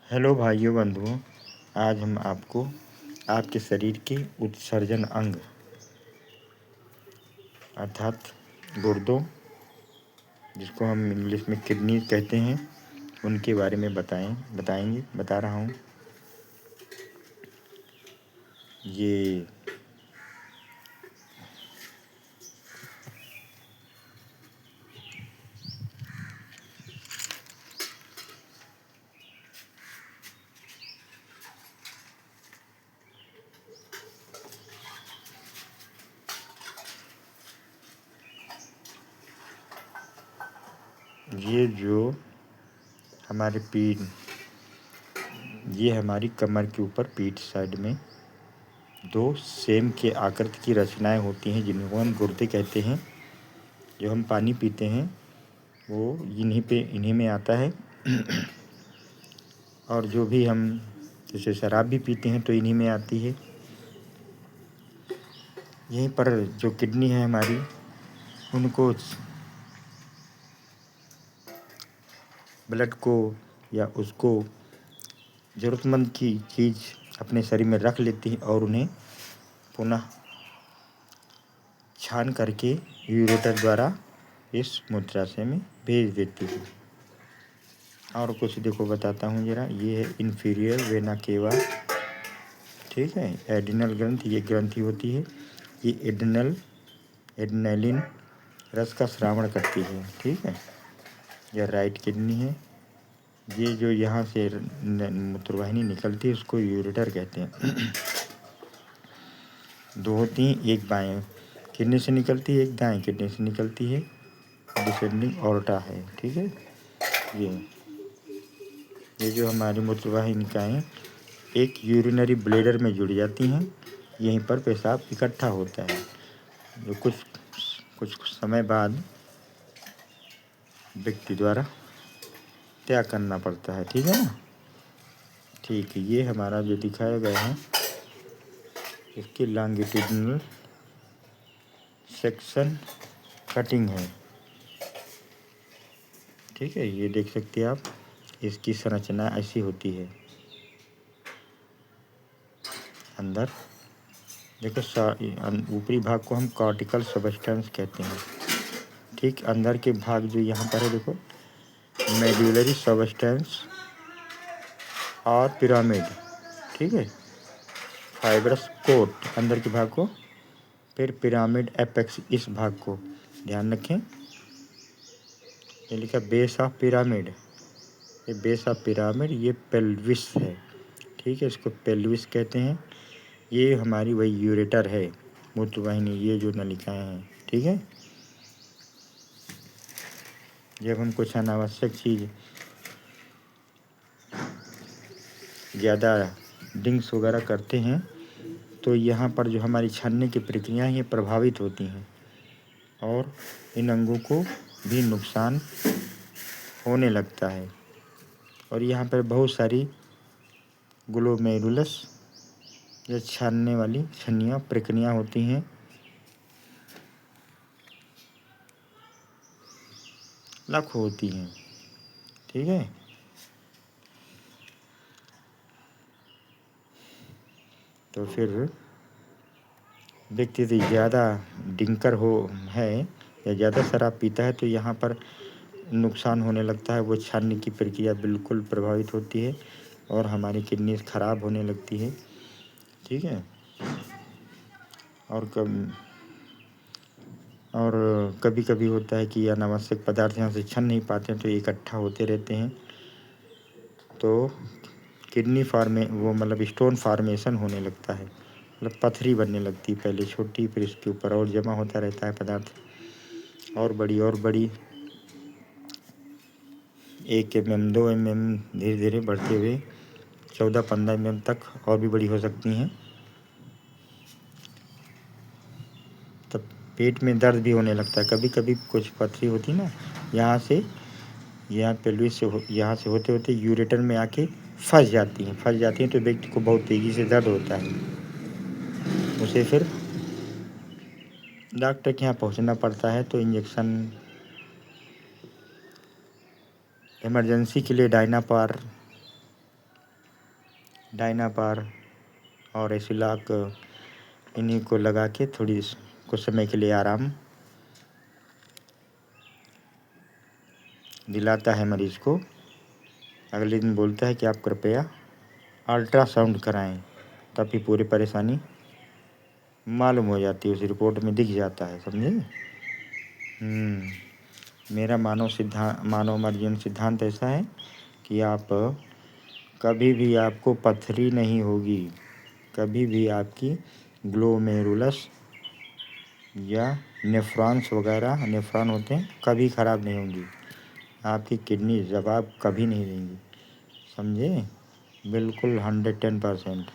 Hello भाइयों बंधुओं, आज हम आपको आपके शरीर के उत्सर्जन अंग अर्थात गुर्दों, जिसको हम इंग्लिश में किडनी कहते हैं, उनके बारे में बता रहा हूँ। ये जो हमारे पीठ, ये हमारी कमर के ऊपर पीठ साइड में दो सेम के आकृति की रचनाएं होती हैं, जिनको हम गुर्दे कहते हैं। जो हम पानी पीते हैं वो इन्हीं में आता है। और जो भी हम जैसे शराब भी पीते हैं तो इन्हीं में आती है। यहीं पर जो किडनी है हमारी, उनको ब्लड को या उसको ज़रूरतमंद की चीज़ अपने शरीर में रख लेती है और उन्हें पुनः छान करके यूरेटर द्वारा इस मूत्राशय में भेज देती है। और कुछ देखो बताता हूँ ज़रा। ये है इन्फीरियर वेना केवा, ठीक है। एडिनल ग्रंथि, ये ग्रंथि होती है। ये एड्रेनलिन रस का स्रावण करती है, ठीक है। यह राइट किडनी है। ये जो यहाँ से मूत्रवाहिनी निकलती है उसको यूरेटर कहते हैं। दो होती हैं, एक बाएं किडनी से निकलती है, एक दाएं किडनी से निकलती है। डिसेंडिंग ऑर्टा है, ठीक है। ये जो हमारी मूत्रवाहिनिकाएँ एक यूरिनरी ब्लैडर में जुड़ जाती हैं। यहीं पर पेशाब इकट्ठा होता है, जो कुछ समय बाद व्यक्ति द्वारा त्याग करना पड़ता है, ठीक है ना। ठीक है, ये हमारा जो दिखाया गया है इसकी लॉन्गिट्यूडिनल सेक्शन कटिंग है, ठीक है। ये देख सकते हैं आप, इसकी संरचना ऐसी होती है। अंदर देखो, ऊपरी भाग को हम कॉर्टिकल सबस्टेंस कहते हैं, ठीक। अंदर के भाग जो यहाँ पर है देखो, मेड्यूलरी सबस्टेंस और पिरामिड, ठीक है। फाइब्रस कोट अंदर के भाग को, फिर पिरामिड एपेक्स इस भाग को ध्यान रखें। ये लिखा बेस ऑफ पिरामिड, ये बेस ऑफ पिरामिड, ये पेल्विस है, ठीक है। इसको पेल्विस कहते हैं। ये हमारी वही यूरेटर है, मूत्रवाहिनी, ये जो नलिकाएं हैं, ठीक है। जब हम कुछ अनावश्यक चीज़ ज़्यादा ड्रिंक्स वगैरह करते हैं तो यहाँ पर जो हमारी छानने की प्रक्रिया है ये प्रभावित होती हैं और इन अंगों को भी नुकसान होने लगता है। और यहाँ पर बहुत सारी ग्लोमेरुलस या छानने वाली छन्नियाँ प्रक्रिया होती हैं, लाखों होती हैं, ठीक है। तो फिर व्यक्ति यदि ज़्यादा ड्रिंकर है या ज़्यादा शराब पीता है तो यहाँ पर नुकसान होने लगता है। वो छानने की प्रक्रिया बिल्कुल प्रभावित होती है और हमारी किडनी ख़राब होने लगती है, ठीक है। और कभी कभी होता है कि अनावश्यक पदार्थ यहाँ से छन नहीं पाते हैं तो इकट्ठा होते रहते हैं, तो किडनी मतलब स्टोन फार्मेशन होने लगता है, मतलब पथरी बनने लगती है। पहले छोटी, फिर इसके ऊपर और जमा होता रहता है पदार्थ, और बड़ी 1 mm 2 mm धीरे धीरे बढ़ते हुए 14-15 mm तक और भी बड़ी हो सकती हैं। तब पेट में दर्द भी होने लगता है। कभी कभी कुछ पथरी होती ना, यहाँ पेल्विस से यहाँ से होते होते यूरेटर में आके फंस जाती हैं तो व्यक्ति को बहुत तेज़ी से दर्द होता है। उसे फिर डॉक्टर के यहाँ पहुँचना पड़ता है। तो इंजेक्शन इमरजेंसी के लिए डायनापार डायनापार और एसिलॉक, इन्हीं को लगा के थोड़ी कुछ समय के लिए आराम दिलाता है मरीज़ को। अगले दिन बोलता है कि आप कृपया अल्ट्रासाउंड कराएं, तभी पूरी परेशानी मालूम हो जाती है, उस रिपोर्ट में दिख जाता है, समझे। मेरा मानव मर्जन सिद्धांत ऐसा है कि आप कभी भी आपको पथरी नहीं होगी, कभी भी आपकी ग्लोमेरुलस या नेफ्रॉन्स वगैरह, नेफ्रॉन होते हैं, कभी ख़राब नहीं होंगी। आपकी किडनी जवाब कभी नहीं देंगी, समझे। बिल्कुल 110%।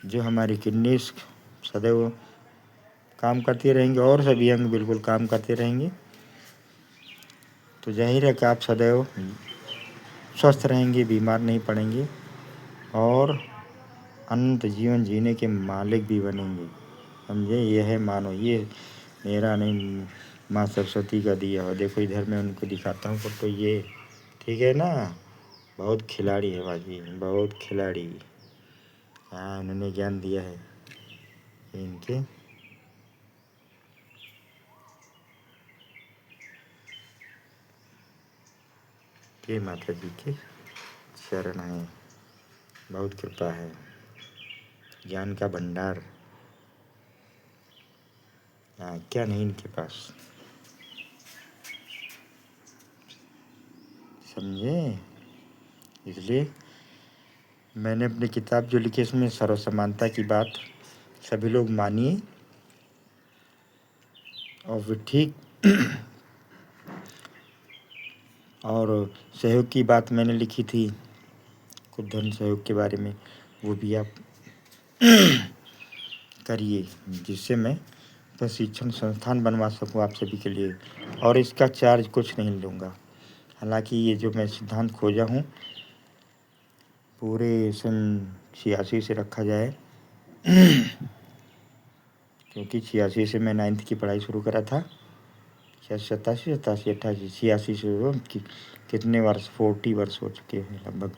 जो हमारी किडनी सदैव काम करती रहेंगी और सभी अंग बिल्कुल काम करते रहेंगे, तो जाहिर है कि आप सदैव स्वस्थ रहेंगे, बीमार नहीं पड़ेंगे और अनंत जीवन जीने के मालिक भी बनेंगे, समझे। यह है मानो, ये मेरा नहीं, माँ सरस्वती का दिया हो। देखो इधर मैं उनको दिखाता हूँ फोटो, ये ठीक है ना। बहुत खिलाड़ी है बाजी, बहुत खिलाड़ी। हाँ, उन्होंने ज्ञान दिया है इनके। ये माता जी के शरण है, बहुत कृपा है, ज्ञान का भंडार। हाँ, क्या नहीं इनके पास, समझे। इसलिए मैंने अपनी किताब जो लिखी इसमें सर्व समानता की बात सभी लोग मानिए, और फिर ठीक और सहयोग की बात मैंने लिखी थी, कुछ धन सहयोग के बारे में, वो भी आप करिए, जिससे मैं प्रशिक्षण संस्थान बनवा सकूं आप सभी के लिए, और इसका चार्ज कुछ नहीं लूँगा। हालांकि ये जो मैं सिद्धांत खोजा हूँ पूरे सन 86 से रखा जाए, क्योंकि 86 से मैं 9th की पढ़ाई शुरू करा था, 87 87 88 86 से कितने वर्ष, 40 वर्ष हो चुके हैं लगभग,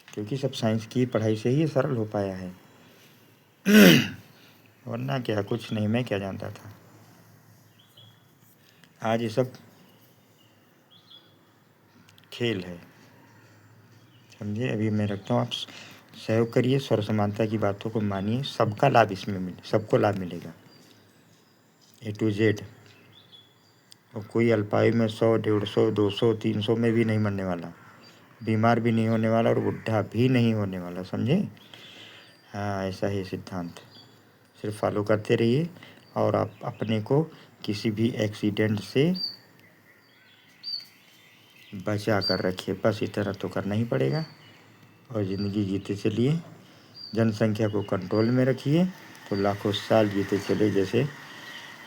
क्योंकि सब साइंस की पढ़ाई से ही सरल हो पाया है। वरना क्या, कुछ नहीं, मैं क्या जानता था। आज ये सब खेल है, समझे। अभी मैं रखता हूँ, आप सहयोग करिए, सर्व समानता की बातों को मानिए, सबका लाभ इसमें मिले, सबको लाभ मिलेगा, A to Z। और कोई अल्पायु में 100 150 200 300 में भी नहीं मरने वाला, बीमार भी नहीं होने वाला और बुढ़ा भी नहीं होने वाला, समझे। हाँ, ऐसा ही सिद्धांत सिर्फ फॉलो करते रहिए, और आप अपने को किसी भी एक्सीडेंट से बचा कर रखिए, बस इतना तो करना ही पड़ेगा। और ज़िंदगी जीते चलिए, जनसंख्या को कंट्रोल में रखिए, तो लाखों साल जीते चले, जैसे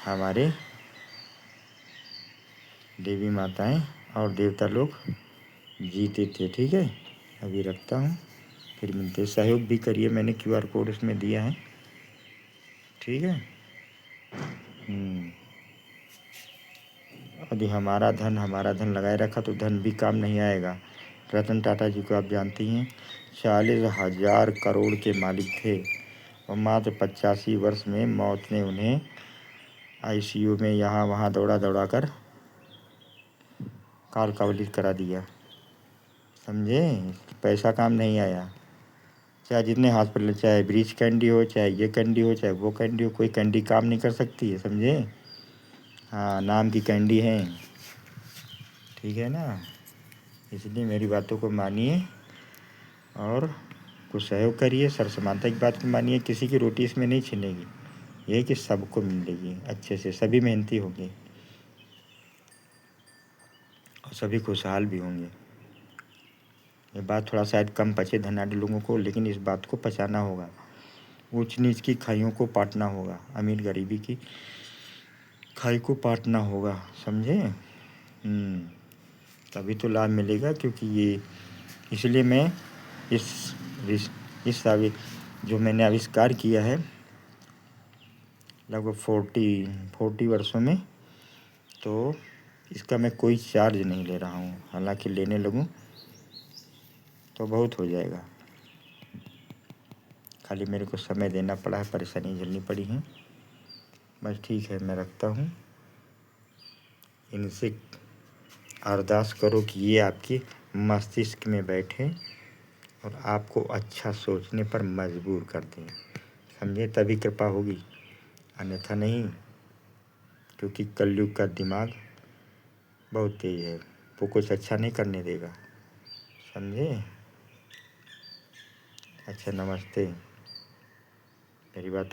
हमारे देवी माताएं और देवता लोग जीते थे, ठीक है। अभी रखता हूँ, फिर मिलते। सहयोग भी करिए, मैंने QR कोड उसमें दिया है, ठीक है। यदि हमारा धन लगाए रखा तो धन भी काम नहीं आएगा। रतन टाटा जी को आप जानती हैं, 40,000 करोड़ के मालिक थे, और मात्र 85 वर्ष में मौत ने उन्हें ICU में यहाँ वहाँ दौड़ा दौड़ा कर काल कवलित करा दिया, समझे। पैसा काम नहीं आया, चाहे जितने हॉस्पिटल, चाहे ब्रीच कैंडी हो, चाहे ये कैंडी हो, चाहे वो कैंडी हो, कोई कैंडी काम नहीं कर सकती है, समझे। हाँ, नाम की कैंडी है, ठीक है ना। इसलिए मेरी बातों को मानिए और कुछ सहयोग करिए, सर समानता की बात को मानिए, किसी की रोटी इसमें नहीं छिनेगी, ये कि सबको मिलेगी अच्छे से, सभी मेहनती होंगे और सभी खुशहाल भी होंगे। ये बात थोड़ा शायद कम पचे धनाढ़ लोगों को, लेकिन इस बात को पचाना होगा, ऊंच नीच की खाइयों को पाटना होगा, अमीर गरीबी की खाई को पाटना होगा, समझे। तभी तो लाभ मिलेगा, क्योंकि ये, इसलिए मैं इस जो मैंने आविष्कार किया है लगभग 40 वर्षों में, तो इसका मैं कोई चार्ज नहीं ले रहा हूँ, हालांकि लेने लगूँ तो बहुत हो जाएगा। खाली मेरे को समय देना पड़ा है, परेशानी झेलनी पड़ी है। बस ठीक है, मैं रखता हूँ। इनसे अरदास करो कि ये आपकी मस्तिष्क में बैठे और आपको अच्छा सोचने पर मजबूर कर दें, समझे? तभी कृपा होगी, अन्यथा नहीं। क्योंकि कलयुग का दिमाग बहुत तेज है, वो कुछ अच्छा नहीं करने देगा, समझे? अच्छा, नमस्ते। मेरी बात